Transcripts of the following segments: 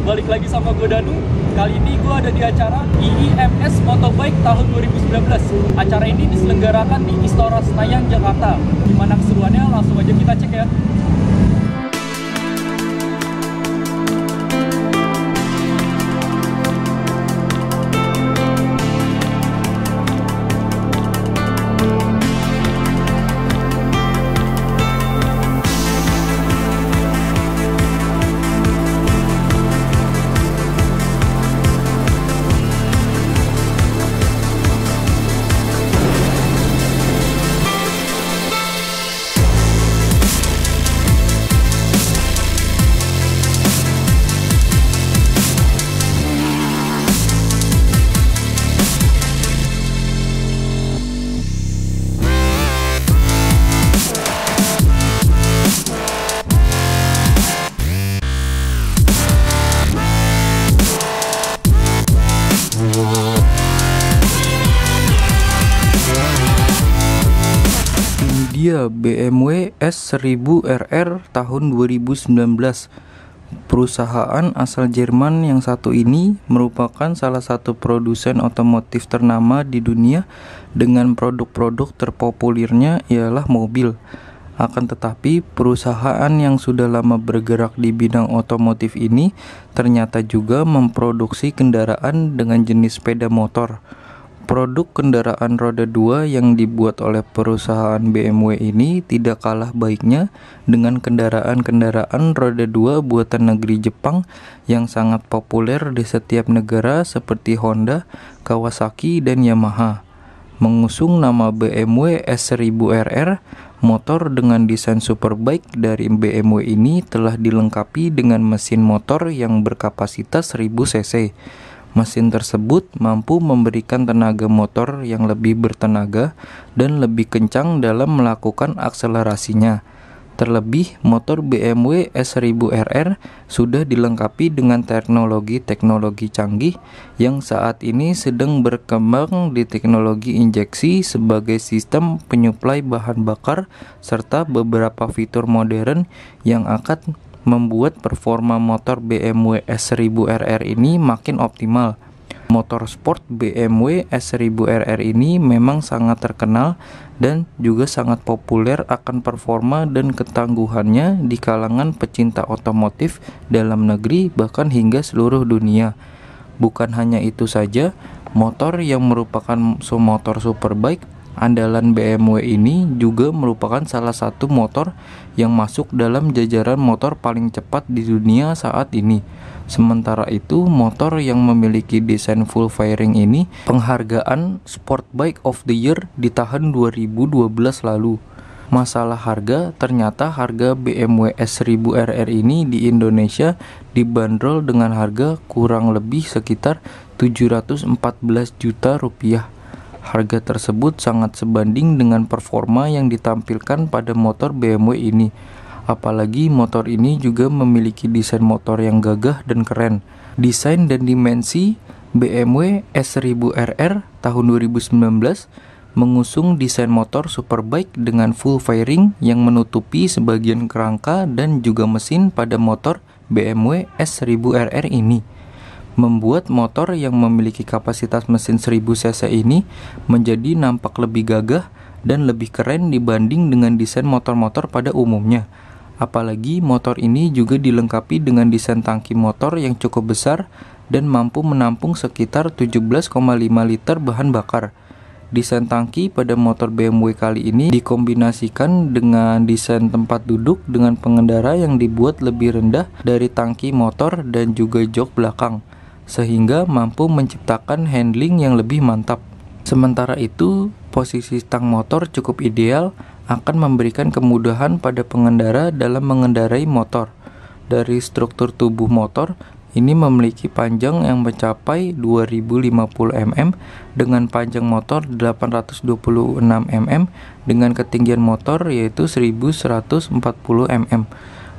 balik lagi sama gue Danu. Kali ini gue ada di acara IIMS Motobike tahun 2019. Acara ini diselenggarakan di Istora Senayan, Jakarta. Gimana keseruannya? Langsung aja kita cek ya. Dia BMW S1000RR tahun 2019. Perusahaan asal Jerman yang satu ini merupakan salah satu produsen otomotif ternama di dunia dengan produk-produk terpopulirnya ialah mobil. Akan tetapi, perusahaan yang sudah lama bergerak di bidang otomotif ini ternyata juga memproduksi kendaraan dengan jenis sepeda motor. Produk kendaraan roda 2 yang dibuat oleh perusahaan BMW ini tidak kalah baiknya dengan kendaraan-kendaraan roda 2 buatan negeri Jepang yang sangat populer di setiap negara seperti Honda, Kawasaki, dan Yamaha. Mengusung nama BMW S1000RR, motor dengan desain superbike dari BMW ini telah dilengkapi dengan mesin motor yang berkapasitas 1000 cc. Mesin tersebut mampu memberikan tenaga motor yang lebih bertenaga dan lebih kencang dalam melakukan akselerasinya. Terlebih, motor BMW S1000RR sudah dilengkapi dengan teknologi-teknologi canggih yang saat ini sedang berkembang di teknologi injeksi sebagai sistem penyuplai bahan bakar serta beberapa fitur modern yang akan membuat performa motor BMW S1000RR ini makin optimal. Motor sport BMW S1000RR ini memang sangat terkenal dan juga sangat populer akan performa dan ketangguhannya di kalangan pecinta otomotif dalam negeri bahkan hingga seluruh dunia. Bukan hanya itu saja, motor yang merupakan motor superbike andalan BMW ini juga merupakan salah satu motor yang masuk dalam jajaran motor paling cepat di dunia saat ini. Sementara itu, motor yang memiliki desain full fairing ini penghargaan Sport Bike of the Year di tahun 2012 lalu. Masalah harga, ternyata harga BMW S1000RR ini di Indonesia dibanderol dengan harga kurang lebih sekitar 714 juta rupiah. Harga tersebut sangat sebanding dengan performa yang ditampilkan pada motor BMW ini. Apalagi motor ini juga memiliki desain motor yang gagah dan keren. Desain dan dimensi BMW S1000RR tahun 2019 mengusung desain motor superbike dengan full fairing yang menutupi sebagian kerangka dan juga mesin pada motor BMW S1000RR ini. Membuat motor yang memiliki kapasitas mesin 1000 cc ini menjadi nampak lebih gagah dan lebih keren dibanding dengan desain motor-motor pada umumnya. Apalagi motor ini juga dilengkapi dengan desain tangki motor yang cukup besar dan mampu menampung sekitar 17,5 liter bahan bakar. Desain tangki pada motor BMW kali ini dikombinasikan dengan desain tempat duduk dengan pengendara yang dibuat lebih rendah dari tangki motor dan juga jok belakang, sehingga mampu menciptakan handling yang lebih mantap. Sementara itu, posisi stang motor cukup ideal akan memberikan kemudahan pada pengendara dalam mengendarai motor. Dari struktur tubuh motor, ini memiliki panjang yang mencapai 2050 mm dengan panjang motor 826 mm dengan ketinggian motor yaitu 1140 mm.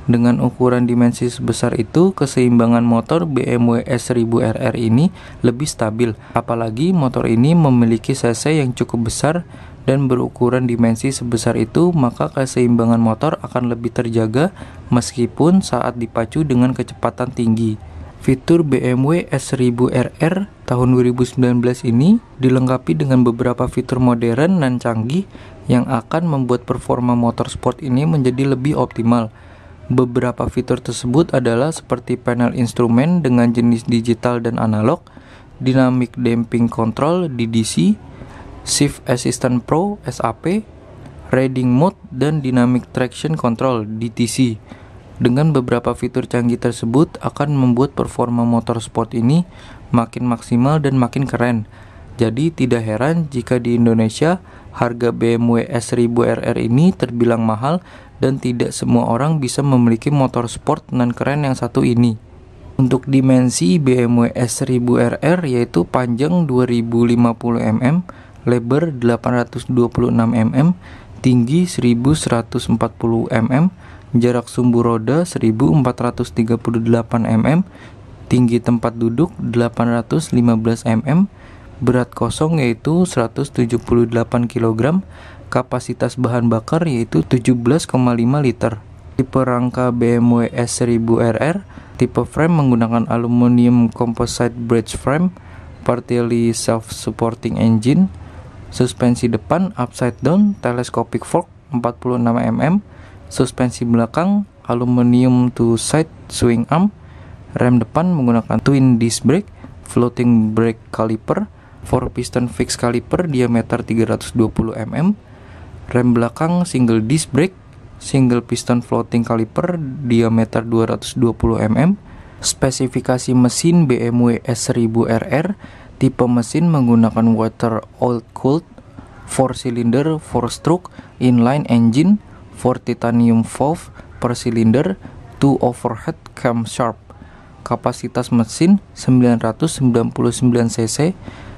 Dengan ukuran dimensi sebesar itu, keseimbangan motor BMW S1000RR ini lebih stabil. Apalagi motor ini memiliki cc yang cukup besar dan berukuran dimensi sebesar itu, maka keseimbangan motor akan lebih terjaga meskipun saat dipacu dengan kecepatan tinggi. Fitur BMW S1000RR tahun 2019 ini dilengkapi dengan beberapa fitur modern dan canggih yang akan membuat performa motorsport ini menjadi lebih optimal. Beberapa fitur tersebut adalah seperti panel instrumen dengan jenis digital dan analog, Dynamic Damping Control DDC, Shift Assistant Pro SAP, Riding Mode, dan Dynamic Traction Control DTC. Dengan beberapa fitur canggih tersebut akan membuat performa motorsport ini makin maksimal dan makin keren. Jadi tidak heran jika di Indonesia harga BMW S1000RR ini terbilang mahal dan tidak semua orang bisa memiliki motor sport nan keren yang satu ini. Untuk dimensi BMW S1000RR yaitu panjang 2050 mm, lebar 826 mm, tinggi 1140 mm, jarak sumbu roda 1438 mm, tinggi tempat duduk 815 mm, berat kosong yaitu 178 kg, kapasitas bahan bakar yaitu 17,5 liter. Tipe rangka BMW S1000RR, tipe frame menggunakan aluminium composite bridge frame, partly self-supporting engine, suspensi depan upside down telescopic fork 46 mm, suspensi belakang aluminium two side swing arm, rem depan menggunakan twin disc brake, floating brake caliper, 4 piston fixed caliper diameter 320 mm, rem belakang single disc brake, single piston floating caliper diameter 220 mm. Spesifikasi mesin BMW S1000RR, tipe mesin menggunakan water oil cooled 4-cylinder 4-stroke inline engine, 4 titanium valve per cylinder, 2 overhead camshaft. Kapasitas mesin 999 cc,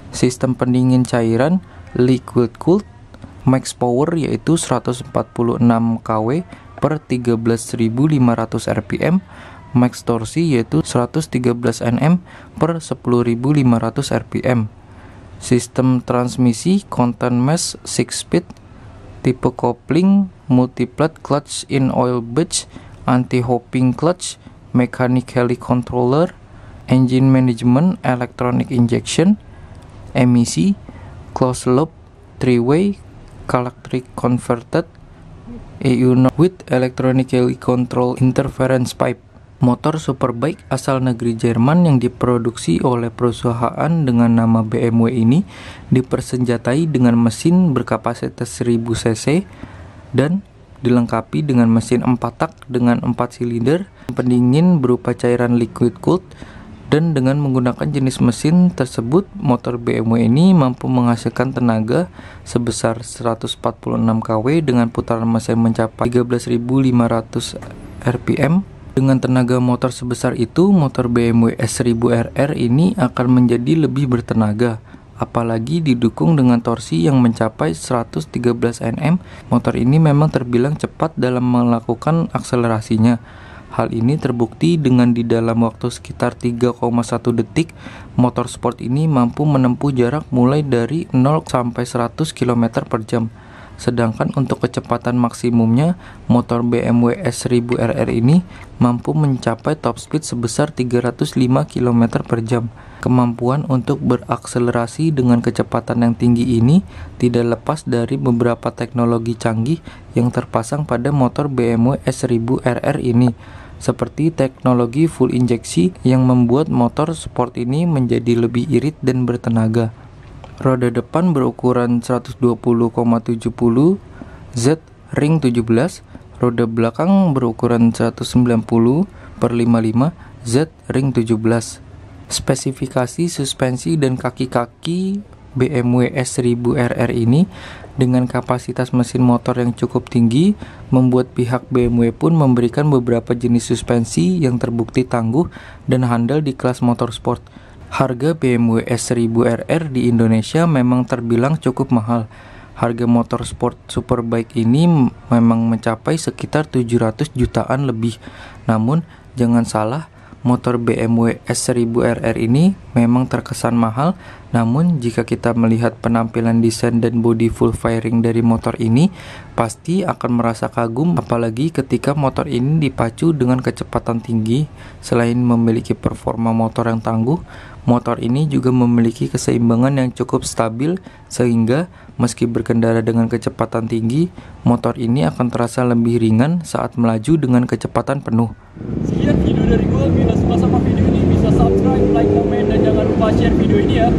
sistem pendingin cairan liquid cooled, max power yaitu 146 kW per 13.500 rpm, max torsi yaitu 113 Nm per 10.500 rpm. Sistem transmisi content mesh 6-speed, tipe kopling multi-plat clutch in oil batch, anti-hopping clutch, mechanically controller, engine management, electronic injection, emisi, closed loop, 3-way, electric converted, EUN with electronically controlled interference pipe. Motor superbike asal negeri Jerman yang diproduksi oleh perusahaan dengan nama BMW ini dipersenjatai dengan mesin berkapasitas 1000 cc dan dilengkapi dengan mesin 4 tak dengan 4 silinder, pendingin berupa cairan liquid cooled, dan dengan menggunakan jenis mesin tersebut, motor BMW ini mampu menghasilkan tenaga sebesar 146 kW dengan putaran mesin mencapai 13.500 rpm. Dengan tenaga motor sebesar itu, motor BMW S1000RR ini akan menjadi lebih bertenaga. Apalagi didukung dengan torsi yang mencapai 113 Nm, motor ini memang terbilang cepat dalam melakukan akselerasinya. Hal ini terbukti dengan di dalam waktu sekitar 3,1 detik, motor sport ini mampu menempuh jarak mulai dari 0 sampai 100 km per jam. Sedangkan untuk kecepatan maksimumnya, motor BMW S1000RR ini mampu mencapai top speed sebesar 305 km per jam. Kemampuan untuk berakselerasi dengan kecepatan yang tinggi ini tidak lepas dari beberapa teknologi canggih yang terpasang pada motor BMW S1000RR ini, seperti teknologi full injeksi yang membuat motor sport ini menjadi lebih irit dan bertenaga. Roda depan berukuran 120,70 Z ring 17, roda belakang berukuran 190/55 Z ring 17. Spesifikasi suspensi dan kaki-kaki BMW S1000RR ini dengan kapasitas mesin motor yang cukup tinggi membuat pihak BMW pun memberikan beberapa jenis suspensi yang terbukti tangguh dan handal di kelas motorsport. Harga BMW S1000RR di Indonesia memang terbilang cukup mahal. Harga motor sport superbike ini memang mencapai sekitar 700 jutaan lebih. Namun, jangan salah, motor BMW S1000RR ini memang terkesan mahal, namun jika kita melihat penampilan desain dan bodi full fairing dari motor ini, pasti akan merasa kagum, apalagi ketika motor ini dipacu dengan kecepatan tinggi. Selain memiliki performa motor yang tangguh, motor ini juga memiliki keseimbangan yang cukup stabil, sehingga meski berkendara dengan kecepatan tinggi, motor ini akan terasa lebih ringan saat melaju dengan kecepatan penuh. Sekian video dari gue. Bila suka sama video ini, bisa subscribe, like, komen, dan jangan lupa share video ini ya.